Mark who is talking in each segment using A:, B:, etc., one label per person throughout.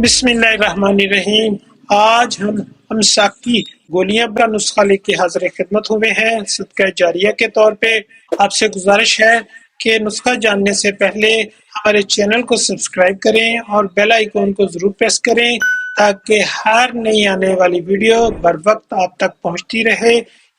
A: بسم اللہ الرحمن الرحیم۔ آج ہم امساکی گولیاں کا نسخہ لے کے حاضر خدمت ہوئے ہیں صدقہ جاریہ کے طور پہ۔ آپ سے گزارش ہے کہ نسخہ جاننے سے پہلے ہمارے چینل کو سبسکرائب کریں اور بیل آئیکن کو ضرور پریس کریں تاکہ ہر نئی آنے والی ویڈیو بر وقت آپ تک پہنچتی رہے۔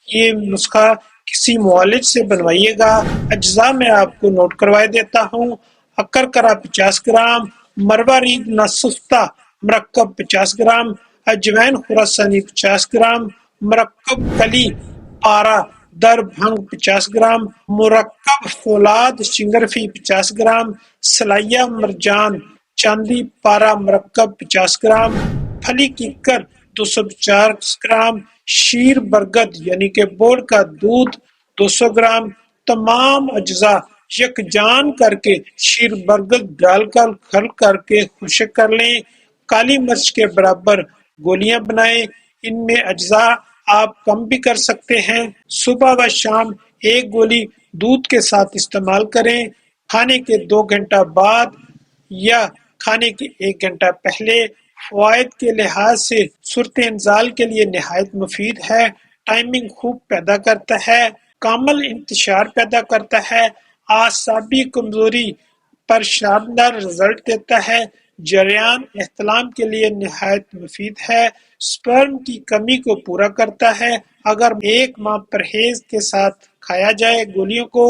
A: یہ نسخہ کسی معالج سے بنوائیے گا۔ اجزاء میں آپ کو نوٹ کروائے دیتا ہوں۔ اکرکرا 50 گرام، مروہ ریگ ناسفتہ مرکب 50 گرام، اجوین خراسانی 50 گرام، مرکب کلی پارا در بھنگ 50 گرام، مرکب فولاد شنگرفی 50 گرام، سلائیہ مرجان چاندی پارا مرکب 50 گرام، پھلی کیکر 250 گرام، شیر برگد یعنی کہ بوڑ کا دودھ 200 گرام۔ تمام اجزاء یکجان کر کے شیر برگد ڈال کر کھل کر کے خشک کر لیں۔ کالی مرچ کے برابر گولیاں بنائیں۔ ان میں اجزاء آپ کم بھی کر سکتے ہیں۔ صبح و شام ایک گولی دودھ کے ساتھ استعمال کریں۔ کھانے کے 2 گھنٹہ بعد یا کھانے کے 1 گھنٹہ پہلے۔ فوائد کے لحاظ سے صورت انزال کے لیے نہایت مفید ہے۔ ٹائمنگ خوب پیدا کرتا ہے، کامل انتشار پیدا کرتا ہے، اعصابی کمزوری پر شاندار رزلٹ دیتا ہے، جریان احتلام کے لیے نہایت مفید ہے، سپرم کی کمی کو پورا کرتا ہے۔ اگر 1 ماہ پرہیز کے ساتھ کھایا جائے گولیوں کو،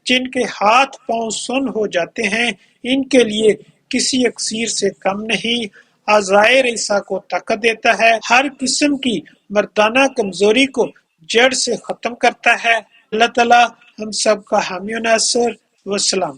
A: جن کے ہاتھ پاؤں سن ہو جاتے ہیں، ان کے لیے کسی اکسیر سے کم نہیں۔ اعضائے رئیسہ کو طاقت دیتا ہے، ہر قسم کی مردانہ کمزوری کو جڑ سے ختم کرتا ہے۔ اللہ تعالی ہم سب کا حامی و ناصر۔ والسلام۔